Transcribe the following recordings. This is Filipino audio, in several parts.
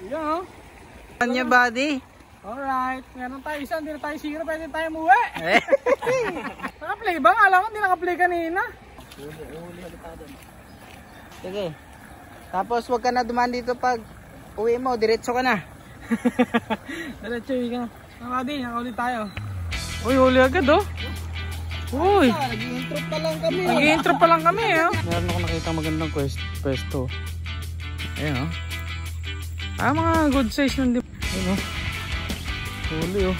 Yan, oh. Kanya buddy. Alright, meron tayo isa, hindi na tayo siguro pwede tayo umuwi. Naka-play ba? Alam ko hindi naka-play kanina. Sige. Tapos wag ka na dumaan dito pag uwi mo, diretso ka na. Diretso ka. Nakadi, nakaulit tayo. Uy, huli agad oh. Uy, Nag-intro pa lang kami. nag-intro pa lang kami oh. Meron ako nakita magandang pwesto. Ayan oh. Mga good size nun din. Ayan oh. Huli oh.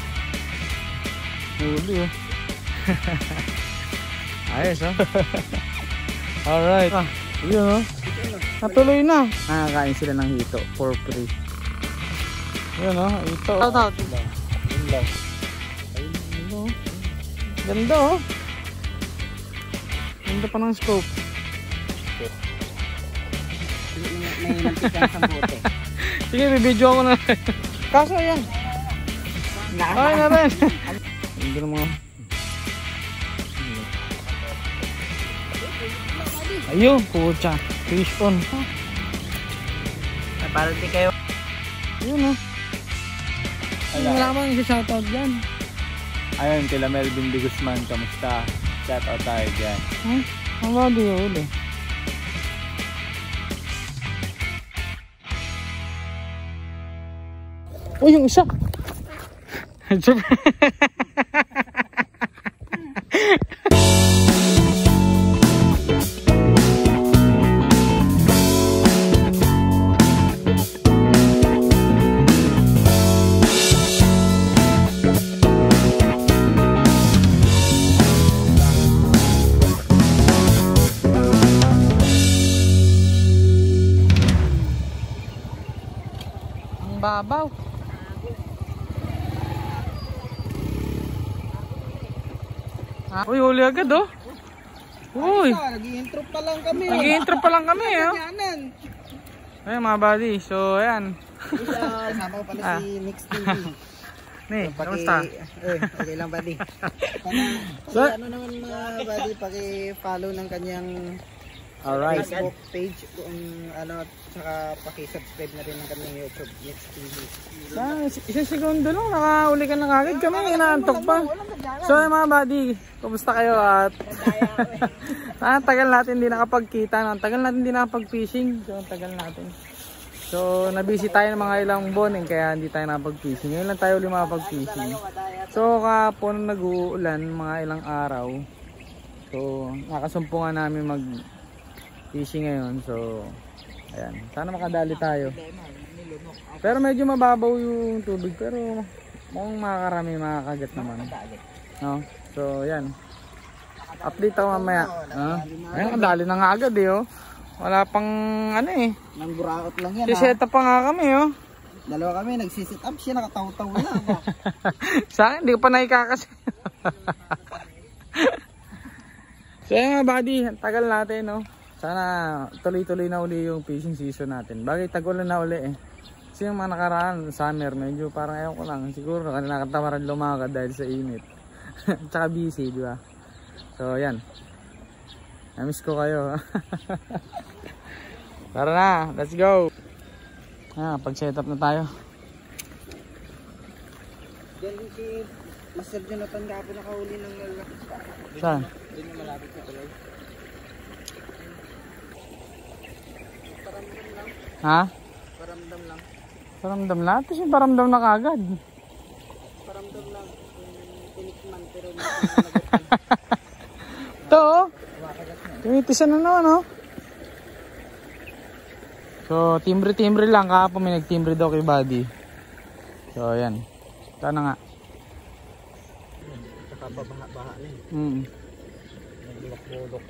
Huli oh. Ayos oh. Alright. Ayan oh. Natuloy na. Nakakain sila ng hito for free. Ayan oh. Hito. Out. Ganda oh. Ganda pa ng scope. May nantikan sa bote. Sige, bibidyo ako na. Kaso yan. Ay na rin. Ganda ng mga. Ayun, pucha. Fish on. Parang di kayo. Ayun oh. Yung lamang yung shoutout dyan. Ayun, kila Melvin de Guzman, kamusta? Shoutout tayo dyan. Ang body yun ulit. Oh, yung isa. Babaw. Uy, huli agad oh. Uy, Nag-intro pa lang kami. nag-intro pa lang kami oh. Ayun mga buddy, so ayan. Kasama ko pala si Mix TV. Nih, kamusta? Okay lang buddy. So, Ano naman mga buddy, paki-follow ng kanyang alright. Facebook page kung ano, tsaka paki-subscribe na rin ng kanyang YouTube Mix TV. Isang segundo lang, nakauli ka na kagad kami, inaantok pa. So mga buddy, kumusta kayo at tagal natin hindi nakapagkita, tagal natin hindi nakapag-fishing, so tagal natin. So nabisi tayo ng mga ilang buwan kaya hindi tayo nakapag-fishing. Ngayon lang tayo ulit makapag-fishing. So kapon nag-uulan mga ilang araw. So nakasumpungan namin mag-fishing ngayon. So ayan, sana makadali tayo. Pero medyo mababaw yung tubig pero mukhang makakarami makakagat naman. No? So yan. Update ako mamaya. Ayun, kadali na nga agad eh oh. Wala pang ano eh. Nang buraot lang yan. Siseta pa nga kami oh. Dalawa kami, nagsisit up siya, nakataw-taw na. Sa akin, hindi ko pa naikakasi. So yun mga buddy, tagal natin no. Sana tuloy-tuloy na uli yung fishing season natin. Bagay tag-ulan na uli eh. Kasi yung mga nakaraan, summer, medyo parang ayaw ko lang. Siguro nakatamaran lumakad dahil sa init. Tsaka busy, di ba? So yan. Namiss ko kayo. Tara na, let's go. Pag-set up na tayo. Diyan si Master Jonathan Gapo nakahuli ng lalaki. Saan? Doon yung malapit sa tuloy. Ha? Paramdam lang. Paramdam na? Tapos yung paramdam na kagad. Paramdam lang. Tinikman pero Ito oh. Tumitisan na naman oh. So timbre-timbre lang. Kahapon may nagtimbre daw kay buddy. So ayan. Ito na nga. Saka babaha na eh. Nagbulok-bulok.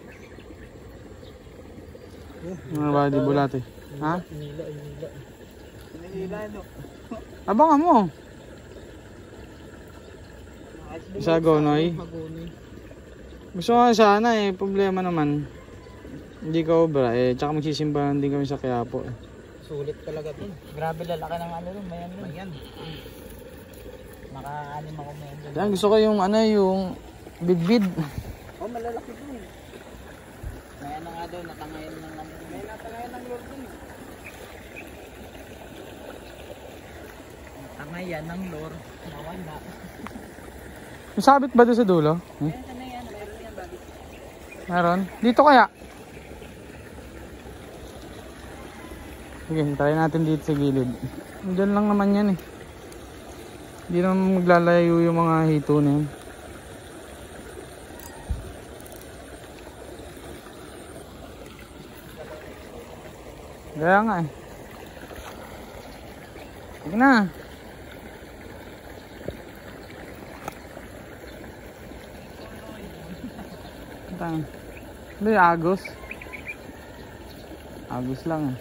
Mga buddy bulate. Ha? Hinila no. Abangan mo. Isa gonoy. Gusto ko sana eh. Problema naman. Hindi ka obra eh. Tsaka magsisimbahan din kami sa Quiapo eh. Sulit talaga din. Grabe lalaki ng ano rin. Mayan. Maka-anim ako mayan. Yan, gusto ko yung ano yung bidbid. Oh, malalaki din. Mayan na nga daw. Natangayan ng ano. May natangayan ng lord din. Yan ng lure. Nawala. Masabit ba doon sa dulo? Yan, sana yan. Meron yan, buddy. Meron? Dito kaya? Sige, try natin dito sa gilid. Diyan lang naman yan eh. Hindi naman maglalayo yung mga hito na yan. Kaya nga eh. Sige na. Hindi, agos. Agos lang eh.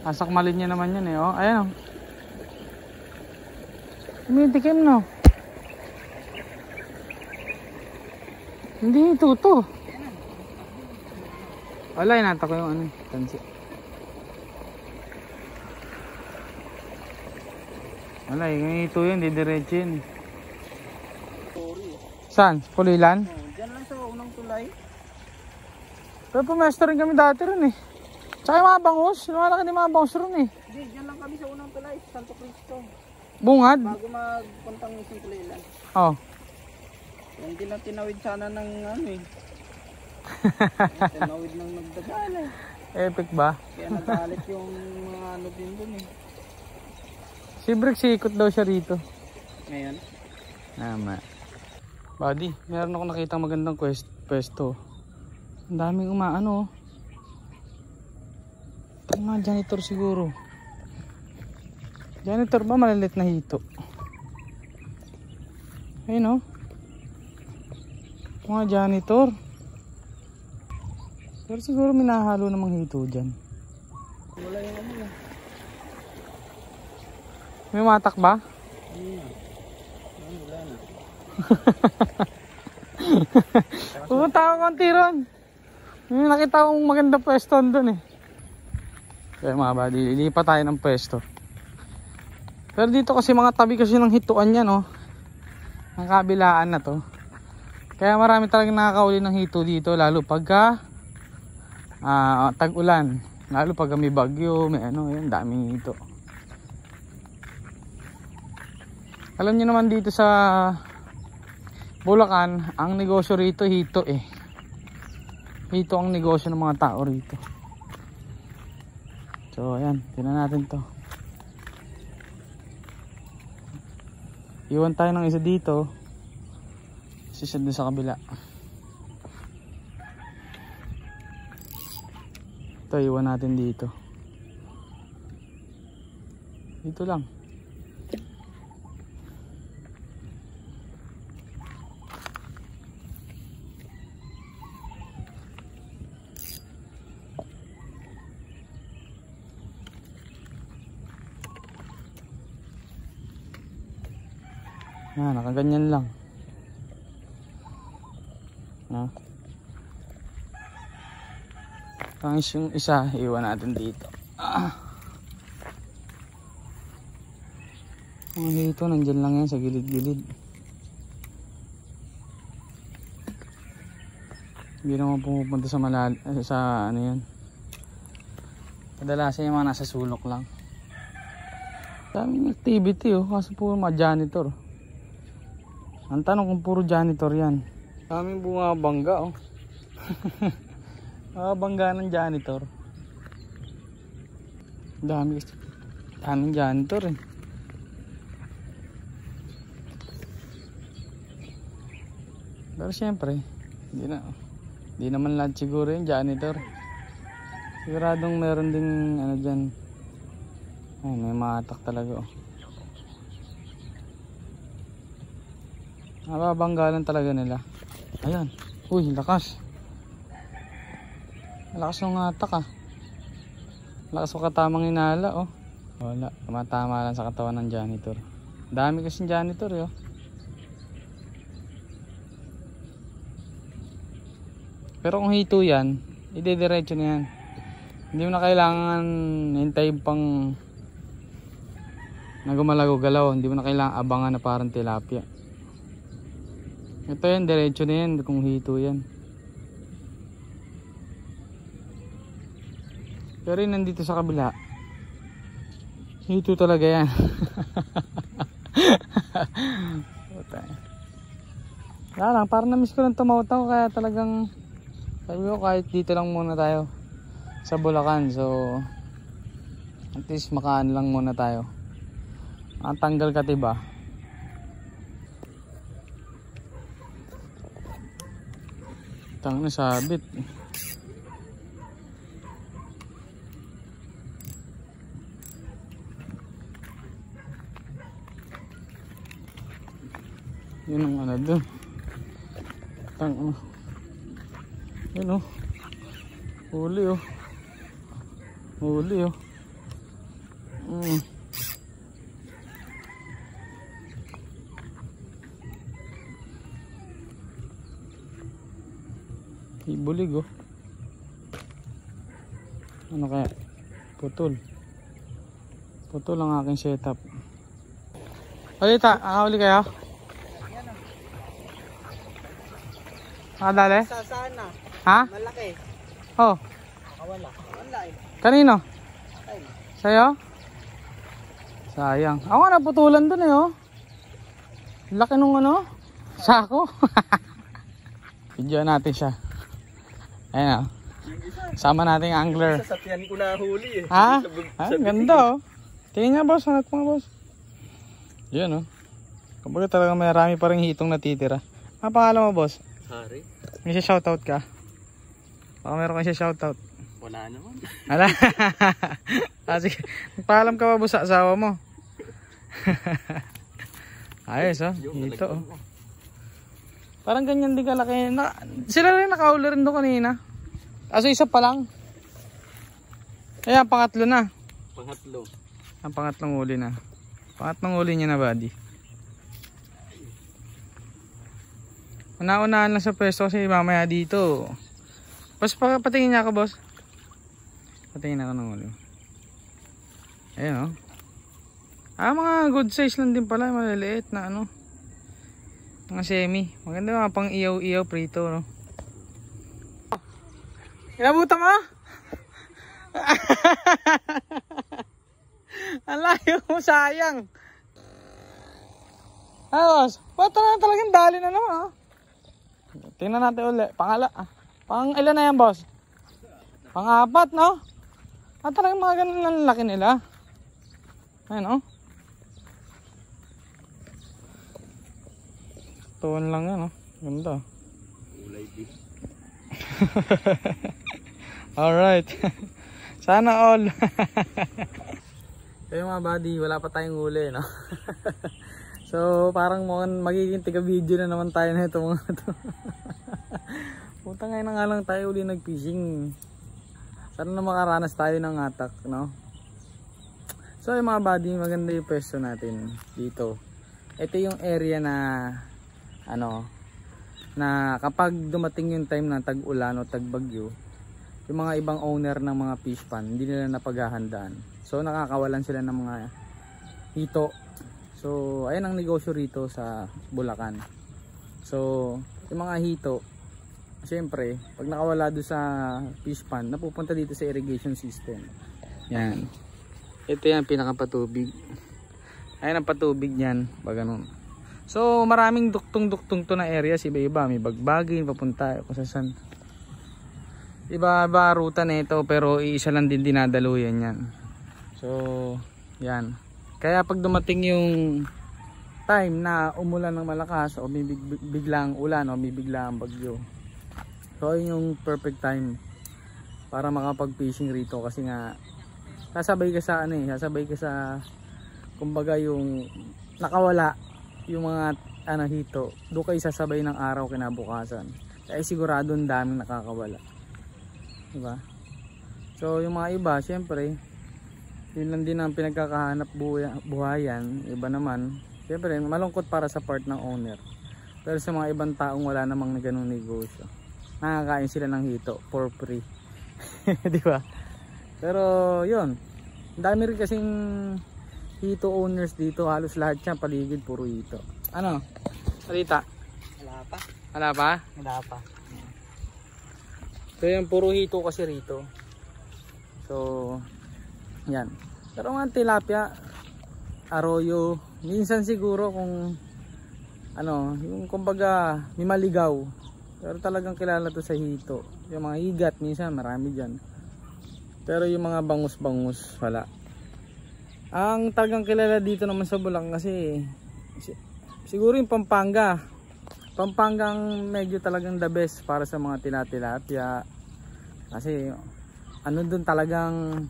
Asakmalin niya naman yan eh. Oh, ayan oh. Tumitikim no. Hindi ito. Wala, inata ko yung ano. Tansi. Wala, yung ito yun. Didiretso yun. Saan? Pulilan? Diyan lang sa unang tulay. Pero pumesto rin kami dati rin eh. Tsaka yung mga bangus. Lumalaki din mga bangus rin eh. Hindi, diyan lang kami sa unang tulay. Santo Cristo. Bungad? Bago magpuntang isang tulilan. Oo. Hindi na tinawid sana ng ano eh. Tinawid ng nagdagal eh. Epic ba? Kaya nagalit yung mga ano din dun eh. Si Brick sikot daw siya rito. Ngayon? Tama. Buddy, meron ako nakitang magandang pwesto. Ang daming umaano. Ang mga janitor siguro. Janitor ba malalit na hito? Ayun oh. Mga janitor. Pero siguro minahalo namang hito dyan. Wala yung ano eh. May matak ba? Wala na. Pumunta ako konti ron. May nakita akong maganda pwesto doon eh. Kaya mga buddy, lilipat tayo ng pwesto. Pero dito kasi mga tabi kasi ng hituan yan oh. Ang kabilaan na to. Kaya marami talagang nakakauli ng hito dito. Lalo pagka tag-ulan. Lalo pagka may bagyo, may ano, yan, daming hito. Alam niyo naman dito sa Bulacan, ang negosyo rito hito eh. Hito ang negosyo ng mga tao rito. So ayan, tingnan natin to. Iwan tayo ng isa dito. Isa doon sa kabila. Ito iwan natin dito. Dito lang. Nakaganyan lang. Tangis yung isa, iwan natin dito. Mga hito, nandyan lang yan sa gilid-gilid. Hindi naman pumupunta sa sa ano yan. Kadalasan yung mga nasa sulok lang. Daming activity oh, kasi puro mga janitor. Ang tanong kung puro janitor yan. Daming bumabangga oh. Bangga ng janitor. Daming janitor eh. Pero syempre, hindi naman lahat siguro yung janitor. Siguradong meron ding ano dyan. Ay, may matak talaga oh. Nababanggalan talaga nila. Ayan. Uy, lakas. Lakas ng atak ah. Lakas o katamang inala oh. Wala. Tumatama lang sa katawan ng janitor. Dami kasing janitor eh oh. Pero kung hito yan, idediretso na yan. Hindi mo na kailangan hintay pang na gumalago-galaw. Hindi mo na kailangan abangan na parang tilapia. Ito yan, diretso na yan kung hito yan. Pero yun nandito sa kabila. Hito talaga yan. Wala lang, parang na-miss ko lang tumawtaw, kaya talagang sabi ko kahit dito lang muna tayo sa Bulacan. So at least makaan lang muna tayo. Ang tanggal katiba. Tang na sabit. Yun ang ano doon. Tang ano. Yun oh. Huli oh. Huli oh. Ibulig oh. Ano kaya? Putol. Putol ang aking setup. Alita, nakahuli kayo? Nakadali? Sa sana. Ha? Malaki. Oh. Nakawala. Wala eh. Kanino? Ay. Sa'yo? Sayang. Ako nga naputulan dun eh oh. Laki nung ano? Sako. Video natin siya. Ayan oh. Sama nating angler. Sasakyan ko na huli eh. Ha? Ah, ganda oh. Tingnan nga boss, hanap mo nga boss. Yan oh. Kumbaga talaga marami pa rin hitong natitira. Ang pangalan mo boss? Hari. May siya shoutout ka? Baka meron ka siya shoutout. Wala naman. Ala. Ah, sige. Paalam ka ba boss sa asawa mo? Ayos oh. Ito oh. Parang ganyan din kalaki. Sila rin nakahuli rin doon kanina. Aso isa pa lang. Ayan, pangatlo na. Pangatlo. Ang pangatlong huli na. Pangatlong huli niya na buddy. Una-unahan lang sa pwesto kasi mamaya dito. Boss, patingin niya ako boss. Patingin ako ng huli. Ayan o. Mga good size lang din pala. Maliliit na ano. Mga semi. Maganda mga pang iyaw-iyaw prito no. Inabutan mo? Ang layo mo, sayang. Boss, ba't na talagang dali na naman Tingnan natin ulit. Pang ilan na yan boss? Pang-apat no? At talagang mga ganun lang laki nila. Ayan o. Tuwan lang yan o. Ganda. Ulay di. Alright. Sana all. Kaya mga buddy, wala pa tayong huli no? So parang magiging tiga video na naman tayo na ito mga ito. Puta ngayon na nga lang tayo uli nag-fishing. Sana na makaranas tayo ng atak no? So yung mga buddy, maganda yung pwesto natin dito. Ito yung area na ano, na kapag dumating yung time na tag-ulan o tag-bagyo, yung mga ibang owner ng mga fish pond hindi nila napaghahandaan. So nakakawalan sila ng mga hito. So ayan ang negosyo rito sa Bulacan. So yung mga hito, syempre pag nakawala doon sa fish pond, napupunta dito sa irrigation system. Yan. Ito yan pinakapatubig. Ayan ang patubig niyan, pag ganun. So maraming duktong-duktong to na areas, iba-iba, may bagbagin papunta kung saan. Iba-iba ruta nito pero iisa lang din dinadaluyan yan. So yan. Kaya pag dumating yung time na umulan ng malakas o may biglang ulan o may biglang bagyo, so yun yung perfect time para makapag-fishing rito kasi nga sasabay ka sa sasabay ka sa kumbaga yung nakawala yung mga hito, doon kayo sasabay ng araw kinabukasan. Kaya sigurado ang daming nakakawala. Diba? So yung mga iba, syempre yun lang din ang pinagkakahanap buhayan. Iba naman, syempre malungkot para sa part ng owner. Pero sa mga ibang taong wala namang ganung negosyo, nakakain sila ng hito for free. Diba? Pero yun, dami rin kasing hito owners dito. Halos lahat yan paligid puro hito. Ano? Salita? Wala pa. Wala pa? Wala pa. So yan, puro hito kasi rito. So yan. Pero mga tilapia, arroyo, minsan siguro kung ano, yung kumbaga may maligaw. Pero talagang kilala to sa hito. Yung mga higat minsan marami diyan. Pero yung mga bangus-bangus wala. Ang talagang kilala dito naman sa Bulacan kasi siguro yung Pampanga. Pampangang medyo talagang the best para sa mga tilapia. Kasi ano dun talagang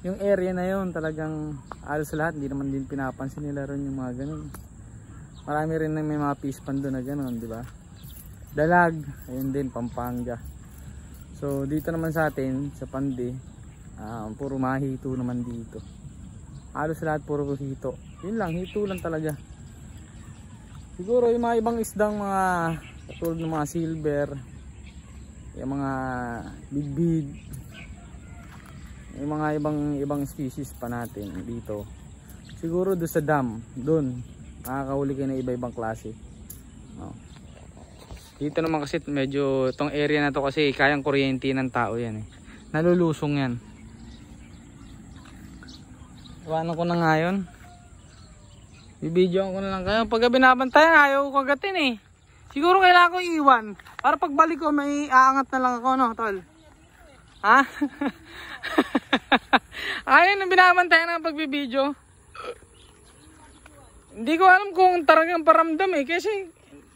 yung area na yun talagang alos lahat, hindi naman din pinapansin nila ron yung mga ganun. Marami rin na may mga fish pond doon na ganun, di ba? Dalag, ayun din Pampanga. So dito naman sa atin sa Pandi, puro mahito naman dito. Alos lahat puro hito. Yun lang, hito lang talaga. Siguro yung mga ibang isdang mga katulad ng mga silver, yung mga bigbig, yung mga ibang species pa natin dito. Siguro doon sa dam, doon makakahuli kayo ng iba-ibang klase. Dito naman kasi medyo itong area na to kasi kayang kuryente ng tao yan eh. Nalulusong yan. Iwanan ko na ngayon. Bibidyoan ko na lang kayo. Pagka binabantayan ayaw ko kagatin eh. Siguro kailangan ko iwan. Para pagbalik ko may aangat na lang ako, no tol? Ha? Ayun na binabantayan ng pagbibidyo. Hindi ko alam kung talagang paramdam eh. Kasi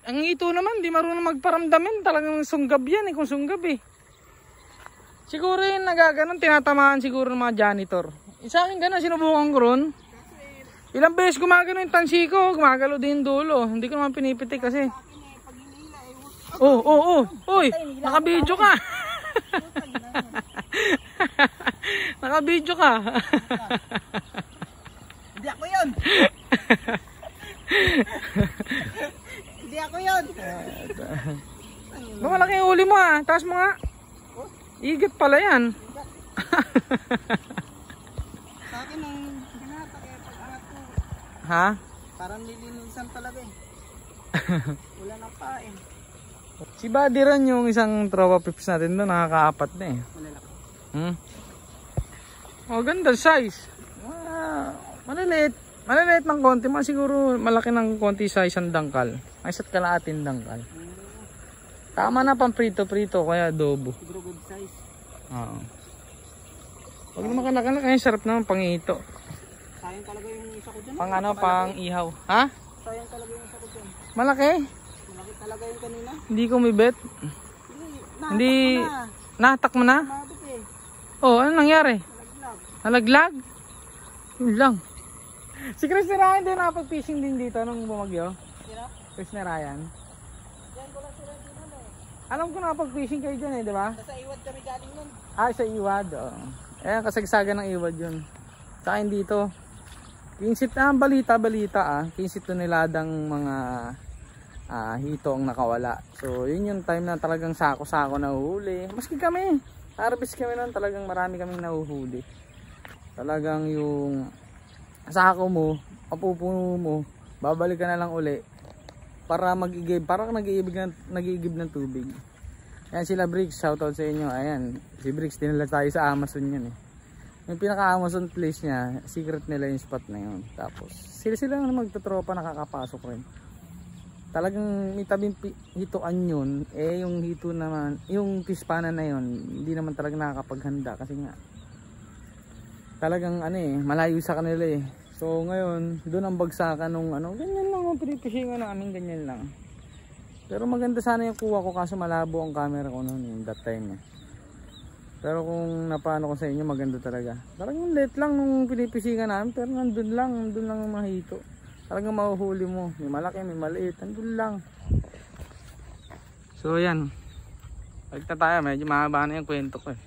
ang ito naman di marunong magparamdamin. Talagang sunggab yan eh. Kung sunggab eh. Siguro yung nagaganon tinatamaan siguro ng mga janitor. Sa akin gano'n sinubukan ko ron. Ilang beses gumagano yung tansi ko. Gumagalo din dulo. Hindi ko naman pinipitik kasi. Uy, nakabidyo ka. Nakabidyo ka. Hindi ako yun. Hindi ako yun. Malaki yung huli mo ah. Taas mo nga. Igat pala yan. Sa akin ang ginata kaya pag-angat ko. Ha? Parang nilinisan talaga eh. Wala nang pain. Si Buddy rin yung isang tropa pips natin doon. Nakakaapat na eh. Malalaki. Oh, ganda size. Maliliit. Maliliit ng konti. Siguro malaki ng konti size ang dangkal. Ay isa't kalaatin dangkal. Tama na pang prito-prito kaya adobo. Siguro good size. Oo. Pag naman kalak-kalak ay sarap naman pangito. Sayang talaga yung isa ko dyan. Pang ano, pang ihaw. Ha? Sayang talaga yung isa ko dyan. Malaki? Malaki talaga yung kanina. Hindi ko mibet. Hindi. Nahatak mo na? Mabit eh. Oh, ano nangyari? Nalaglag. Nalaglag? Yun lang. Si Chris na Ryan din nakapag-fishing din dito nung bumagyo. Sino? Chris na Ryan. Yan ko lang sila dito na eh. Alam ko nakapag-fishing kayo dyan eh, di ba? Nasa iwad kami galing nun. Ah, sa Iwad. Oh. Eh, kasagsagan ng Iwad yun. Sa akin dito. Kinsit na, balita ah. Kinsit to niladang mga hito ang nakawala. So, yun yung time na talagang sako-sako na uhuli. Maski kami. Harvest kami nun. Talagang marami kaming nahuhuli. Talagang yung sako mo, papupuno mo, babalik ka na lang uli para mag-igib. Parang nag-iigib ng tubig. Ayan sila Bricks, shoutout sa inyo. Ayan, si Bricks dinala tayo sa Amazon yan eh. Yung pinaka-Amazon place niya, secret nila yung spot na yun. Tapos sila na magtotropa nakakapasok rin. Talagang may tabing hituan yun, eh yung hito naman, yung pispanan na yun, hindi naman talaga nakakapaghanda kasi nga talagang ano eh, malayo sa kanila eh. So ngayon, doon ang bagsakan nung ano, ganyan lang ang pinipishingan namin, ganyan lang. Pero maganda sana yung kuha ko kaso malabo ang camera ko noon yung that time eh. Pero kung napaano ko sa inyo, maganda talaga. Talagang late lang nung pinipisingan namin, pero nandun lang ang mga hito. Talagang mahuhuli mo, may malaki, may maliit, nandun lang. So yan, balik na tayo, medyo mahaba na yung kwento ko eh.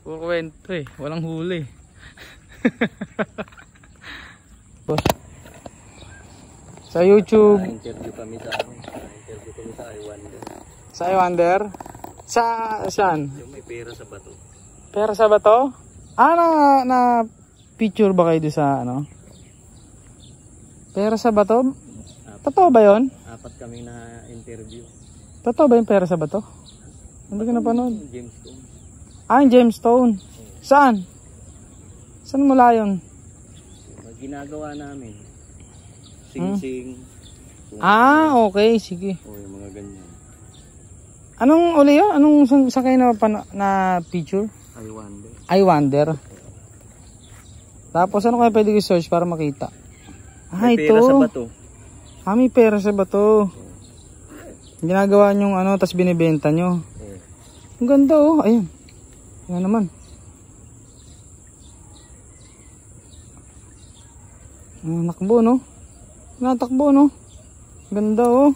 Puro kwento eh, walang huli. Sa YouTube Interview kami sa iWonder. Sa iWonder? Saan? Yung may pera sa bato. Pera sa bato? Na picture ba kayo sa ano? Pera sa bato? Totoo ba yun? Apat kami na interview. Totoo ba yung pera sa bato? Hindi ko napanood. Gemstone. Yung gemstone. Saan? Saan mula yun? Ginagawa namin. Sing-sing. Okay. Sige. O yung mga ganyan. Anong uli yun? Anong sakay na picture? I Wonder. Tapos ano kaya pwede i-search para makita? May ito. pera sa bato. May pera sa bato. Ginagawa nyong ano, tas binibenta nyo. Ang ganda oh. Ayun. Yan naman. Nakbo no? Natakbo no? Ganda oh.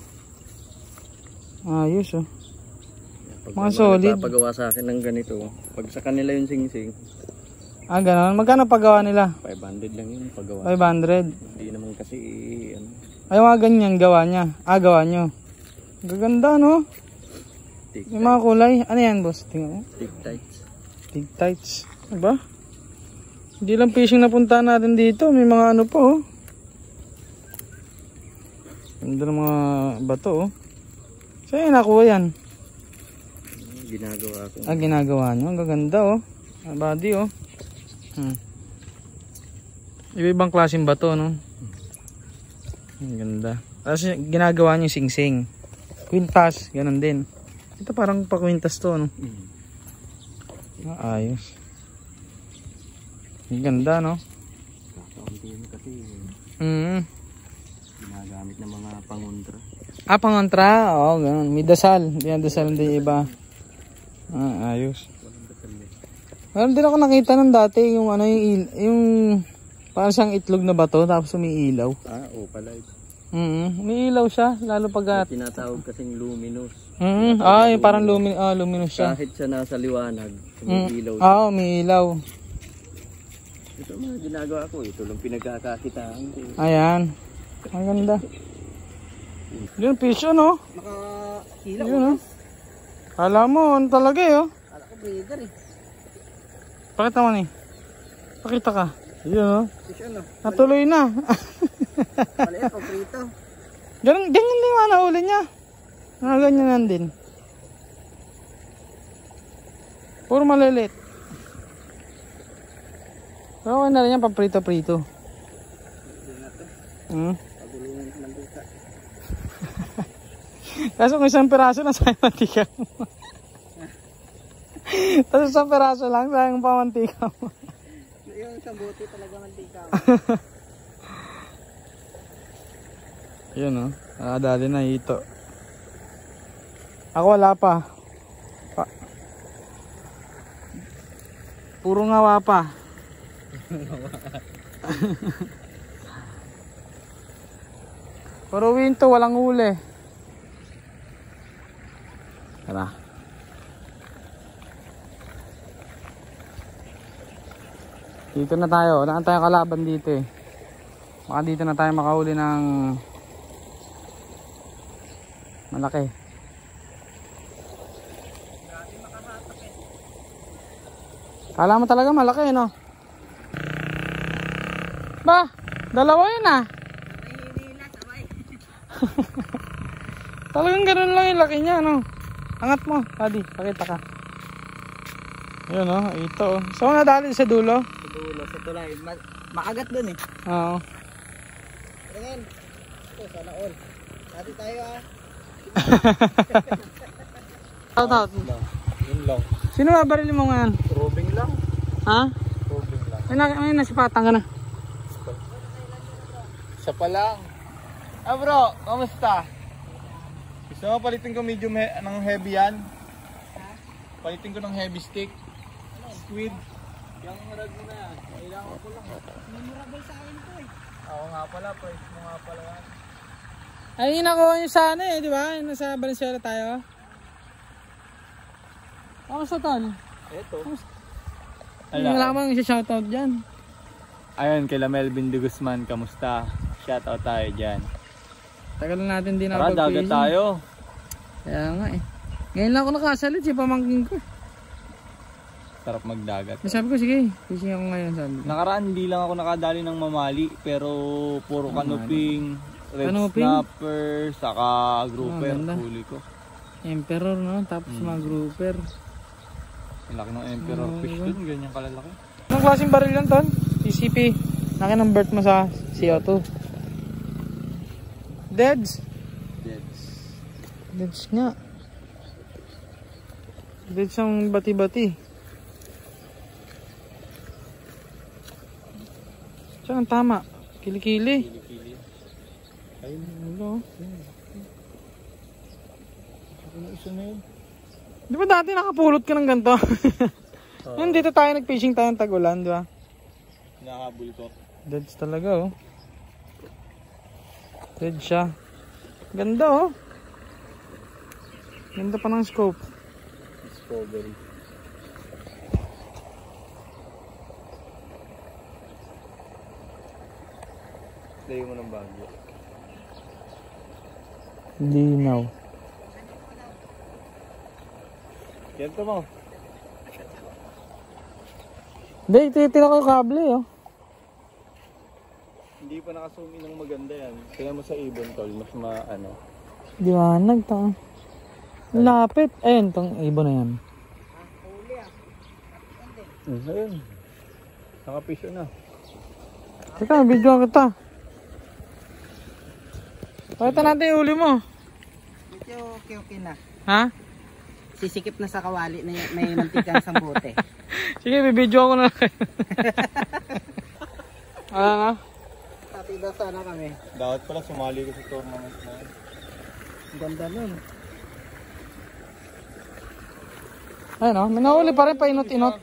Ayos oh. Mga solid. Pagpapagawa sa akin ng ganito. Pag sa kanila yung sing-sing. Gano'n. Magkano pagawa nila? 500 lang yun paggawa. 500. Hindi naman kasi ano. Ay mga ganyan gawa niya. Gawa nyo. Gaganda no? Yung mga kulay. Ano yan boss? Tingnan mo. Tig tights. Diba? Hindi lang fishing na punta natin dito. May mga ano pa oh. Ganda ng mga bato oh. Saan nakuha yan? Ginagawa ko. Ginagawa nyo. Ang gaganda oh. Body oh. Iba-ibang klaseng bato no. Ang ganda. Tapos ginagawa nyo sing-sing. Quintas. Ganon din. Ito parang pa-quintas to no. Ayos. Ang ganda no. Kakaunti kasi. Ginagamit ng mga pangontra. Pangontra? Oo, ganun. May dasal. Dinadasal din iba. Ayos. Meron din ako nakita nun dati yung ano yung parang siyang itlog na bato tapos umiilaw. Pala ito. May ilaw siya lalo pag tinatawag kasing luminous. Yung parang luminous siya. Kahit siya nasa liwanag, umiilaw siya. Umiilaw. Ito mga ginagawa ko, ito lang pinagkakakitaan ko. Ayan. Ang ganda. Yun fish no? Nakakilaw. Yun no? Kala mo ano talaga oh. Kala ko breeder Pakita mo ni. Pakita ka. Yun oh. Fish ano? Natuloy na. Maliit pag prito. Ganyan din yung nahuli niya. Ganyan din. Puro malilit. Pero okay na rin yan pang prito-prito. Pagulungan sa mantika. Kaso kung isang piraso na sayang mantika mo. Tapos isang piraso lang sayang pa mantika mo. Yung isang buti talaga mantika mo. Yun o. Nakadali na ito. Ako wala pa. Puro ngawa pa. Pero winto walang huli. Tara. Dito na tayo. Wala na tayong kalaban dito eh. Baka dito na tayo makahuli ng malaki. Kala mo talaga malaki no? Ba? Dalawa yun ah. Talagang ganun lang yung laki niya no? Angat mo, Adi, pakita ka. Yun oh, ito oh. So nadali sa dulo? Sa dulo, sa tulay. Makagat dun eh. Oo. Tingin. Ito, sana all. Dati tayo ah. Out. Yun lang. Sino babarili mo ngayon? Probing lang. Ha? Probing lang. May nasipatan ka na. Isa pa lang. Bro, kamusta? Gusto mo palitin ko medium ng heavy yan? Palitin ko ng heavy stick. Squid. Yung rag mo na yan. Kailangan ko lang. Memorable sa akin to eh. Oo nga pala, price mo nga pala yan. Ay, nakuha nyo sana eh, di ba? Nasa Valenzuela tayo. Kamusta tol? Eto. Wala mang isa-shoutout dyan. Ayun, kay Melvin de Guzman, kamusta? Shoutout tayo dyan. Tagal na natin din Tara, dagat tayo. Kaya nga eh. Ngayon lang ako nakasalit, si pamangking ko. Sarap magdagat. Sabi ko, sige, fishing ako ngayon. Sabi ko. Nakaraan, hindi lang ako nakadali ng mamali, pero puro canoping, red Canoping? snapper, saka grouper, ganda. huli ko. Emperor no, tapos mga grouper. Ang laki ng emperor fish dun, ganyan kalalaki. Anong klaseng baril yan, Ton? CP. Laki ng birth mo sa CO2. Deads. Deads nga. Deads ang bati-bati. Saan ang tama? Kilikili. Ayun. Ano? Ano isa na yun? Di ba dati nakapulot ka ng ganito? Yun, dito tayo nag-fishing tayo ng tag-ulan, di ba? Nakahabol ko. Deads talaga, oh. Dead siya. Ganda, oh. Ganda pa ng scope. Discovery. Layo mo ng bagyo. Linaw. Kento mo. Hindi, titira ko yung kable, oh. Hindi pa naka-zoom in ng maganda yan. Tingnan mo sa ibon tol, mas maano. Diwanag to. Lapit. Ayun, tong ibon na yan. Ayun. Nakapisyo na. Teka, video kita. Pakita natin yung huli mo. Medyo okay na. Ha? Sisikip na sa kawali na may mantikang sambote. Sige, bibidyo ako na kayo. Ano na? Tatida sana kami. Dapat pala sumali ko sa tournament na yun. Ganda nun. Ayun, oh. May nahuli pa rin, painot-inot.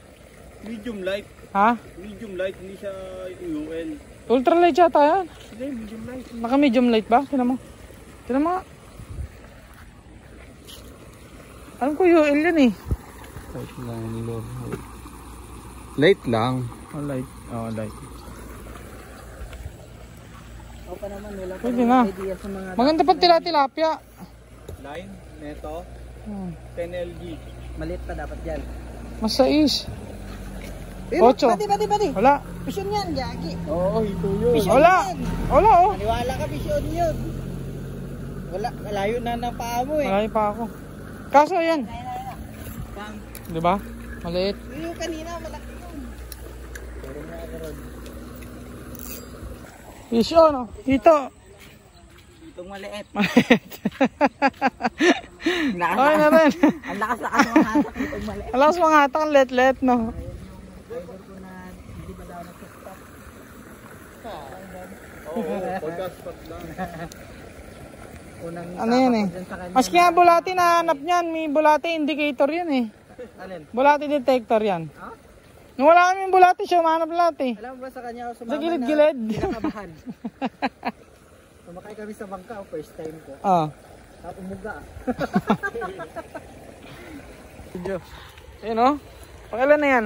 Medium light. Ha? Medium light, hindi siya UL. Ultralight yata yan. Hindi, medium light. Naka medium light ba? Tinan mo. Tinan mo nga. Alam ko UL yun eh. Light lang, Lord. Light lang. Oh, light. Oh, light. O pa naman, wala pa Pwede naman na. idea sa mga... Maganda pa tilapia. Line, neto, Hmm. 10 LG. Maliit pa dapat yan. Mas 6. Pero, Ocho. Pati. Wala. Pisyon yan, Gagi. Oo, ito yun. Pisyon Wala. yan. Wala, oh. Maniwala ka, pisyon yun. Wala, malayo na ng paa mo eh. Malayo pa ako. Kaso yan. Bang. Di ba? Maliit. Yung kanina, malaki yun. Pero nga karon. Fish on, oh. Dito. Itong maliit. Maliit. Okay na rin. Ang lakas-lakas ng hatak itong maliit. Alam sa mga hatang let-let, no? Driver ko na hindi ba daw nag-stop. Oo, pagka-spot lang. Unang Ano yan eh? dyan sa kanya. Maski nga bulati na hanap niyan, may bulati indicator yan eh. Alin? Bulati detector yan. Ha? Nung wala kami bulati siya, mahanap lahat eh. Alam mo ba sa kanya ako sumama Sa gilid-gilid. na kinakabahan. Sumakay kami sa bangka, first time ko. Ah. Tapos umuga. Video. Ayun oh. Pakilan na yan.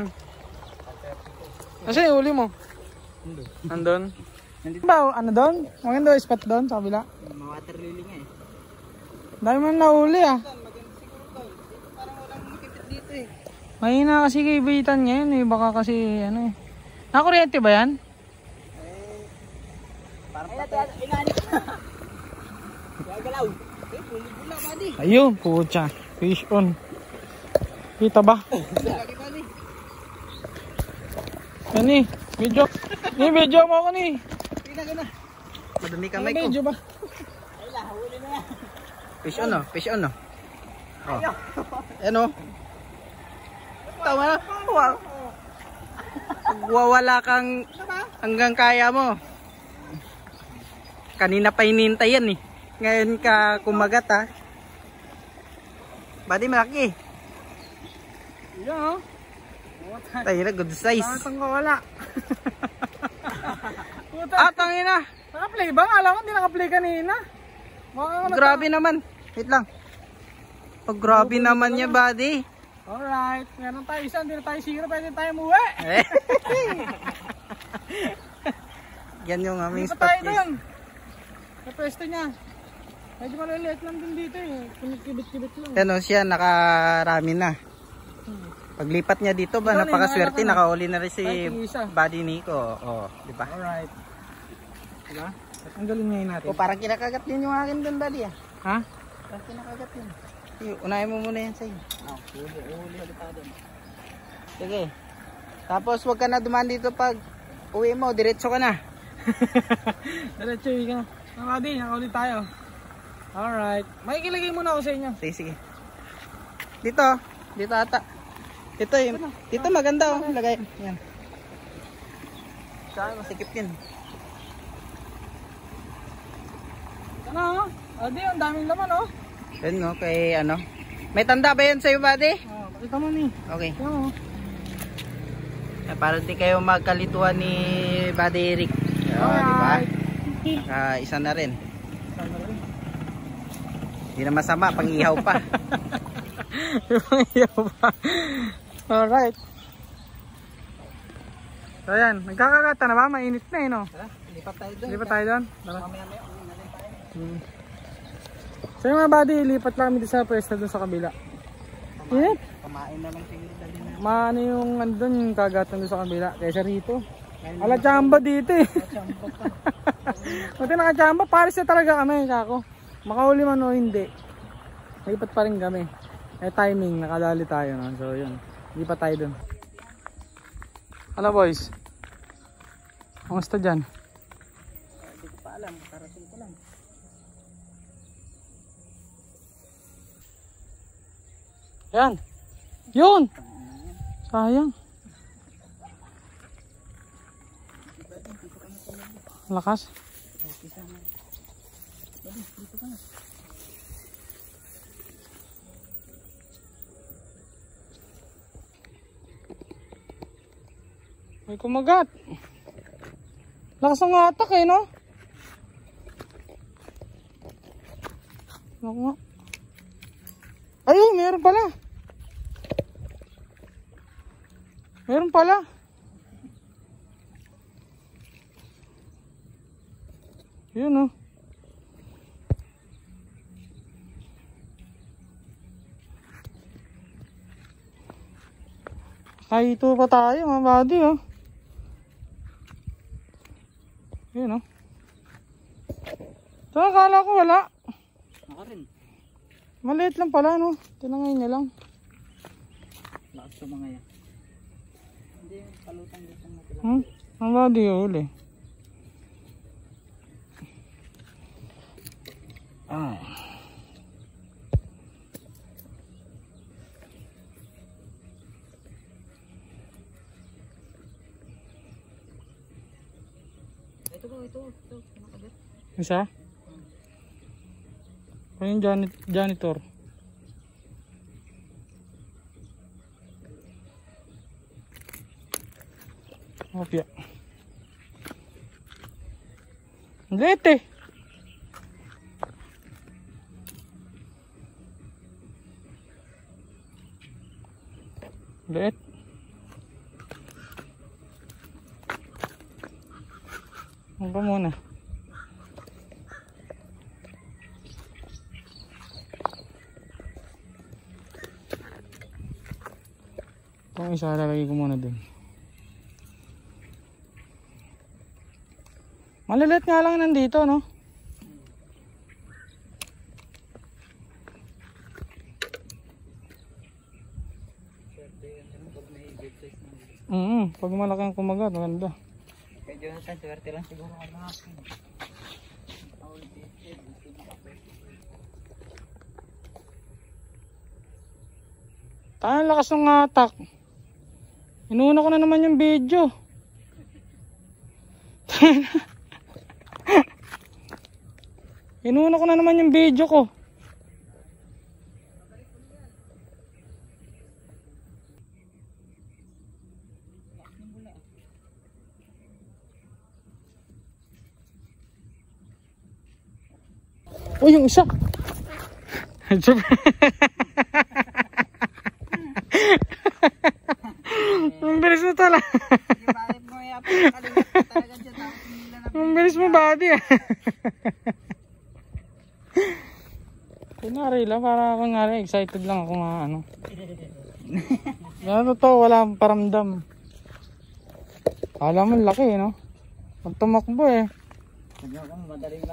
Nasaan yung huli mo? Nandun. Nandito. Ba, ano doon? Maganda yung spot doon sa kabila. Water lily nga eh. Dami man nahuli ah. Maganda siguro to. Parang walang makipit dito eh. Mahina kasi kaibitan ngayon eh. Baka kasi ano eh. Nakakuryente ba yan? Parang patay. Inani ko na. Gagalaw. Puli-pula buddy. Ayun, pucha. Fish on. Kita ba? Lagi buddy. Yan eh. Video. Video mo ako ni. Gina. Madumi Ano kamay ko. video ba? Ay la, huli na yan. Fish on, no? Fish on no. Oh. Ano? Tama na. Wow. Wawala kang hanggang kaya mo. Kanina pa hinihintay yan eh. Ngayon ka kumagat ha. Buddy malaki. Yan oh. Tayo na good size. Tatang ko wala. Tangin na. Naka-play ba? Alam ko hindi naka-play kanina. Grabe naman. Wait lang. Oh, grabe naman niya buddy. Alright. Meron tayo isa. Hindi na tayo siguro. Pwede tayo muwi. Yan yung aming Hindi pa spot tayo guys. doon. Sa pwesto niya. Medyo maliliit lang din dito eh. Kumikibit-kibit lang. Ano siya, nakarami na. Paglipat niya dito ba, Ito, napakaswerte, nilalakan na. nakauli na rin si Ay, isa. Buddy Nico. Oh, di ba? Alright. Diba? Ang galing ngayon natin. O parang kinakagat din yung akin doon, Buddy ah. Ha? Parang kinakagat din. Sige, unahin mo muna yan sa'yo. Huli pa doon. Sige. Tapos wag ka na dumaan dito pag uwi mo, diretso ka na. Diretso, uwi ka na. Mga buddy, nakaulit tayo. Alright. Makikilagay muna ako sa inyo. Sige, sige. Dito ata. Dito maganda oh. Lagay. Yan. Saan masikip yun. Ano? Buddy, ang daming laman oh. Yan no, kay ano. May tanda ba yan sa'yo, buddy? Oh, pakita mo ni. Okay. Oo. Para di kayo magkalituan ni Buddy Eric. Diba? Isa na rin. Hindi na masama, pang-ihaw pa. Pang-ihaw pa. Alright. So yan, nagkakagata na ba? Mainit na eh no? Lipat tayo doon. Lipat tayo doon? Mamaya-maya. So yung mga buddy, lipat lang kami sa pwesto doon sa kabila. Init? Kumain na lang siguro dali na. Maano yung andun, yung kagatan doon sa kabila. Kaysa rito. Ala chamba dito eh. Buti nakachamba, pares na talaga kami, kako. Makahuli man o hindi. Lipat pa rin kami. Timing, nakadali tayo. No? So yun, lipat tayo doon. Hala boys, kamusta dyan? Hindi ko pa alam, karating ko lang. Yan. Yun. Sayang. Lakas. May kumagat. Lakas ng atak eh, no? Naku nga. Ayun, meron pala. Meron pala. Yun, oh. Kahito pa tayo, mga buddy, oh. Yun, oh. So, akala ko wala. Ako rin. Maliit lang pala, no? Tinangay niya lang. Lakas sa mga yan. Hindi yung palutang dito natin. Ang buddy, oh, uli. Ah. Ito. Isa? Ano yung janitor? Opya. Ang liit eh. Liit. Ano ba muna? Itong isa lalagay ko muna dun. Malilit nga lang nandito, no? Pag malaki ang kumagat, maganda. Kaya Jonathan, swerte lang siguro ang mga akin. Tayo lakas ng atak. Inuuna ko na naman yung video. Inuuna ko na naman yung video ko. Oh, yung isa. Ang bilis mo tala. Ang bilis mo buddy ah. Kunwari lang, para kunwari excited lang ako nga ano. Ano to, wala akong paramdam. Alam mo laki no. Pag tumakbo eh. Madaling.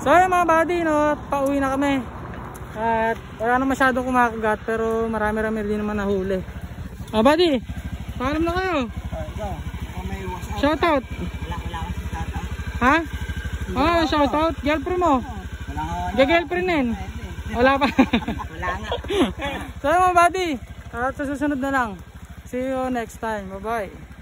So yun mga buddy no, pauwi na kami. At wala na masyadong kumakagat pero marami-rami din naman nahuli. Buddy, paalam na kayo. Ikaw, kung may WhatsApp. Shoutout. Wala akong shoutout. Ha? Shoutout. Girlfriend mo. Wala nga. Girlfriend din. Wala pa. Wala nga. So mga buddy, at sa susunod na lang. See you next time. Bye bye.